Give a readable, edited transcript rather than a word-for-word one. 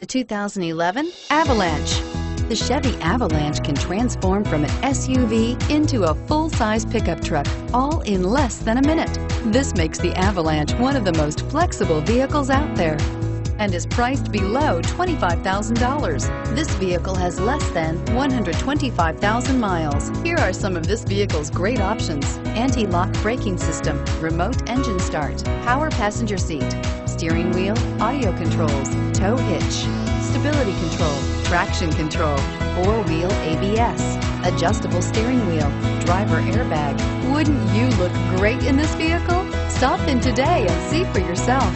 2011 Avalanche. The Chevy Avalanche can transform from an SUV into a full-size pickup truck, all in less than a minute. This makes the Avalanche one of the most flexible vehicles out there and is priced below $25,000. This vehicle has less than 125,000 miles. Here are some of this vehicle's great options: anti-lock braking system, remote engine start, power passenger seat, steering wheel audio controls, tow hitch, stability control, traction control, four-wheel ABS, adjustable steering wheel, driver airbag. Wouldn't you look great in this vehicle? Stop in today and see for yourself.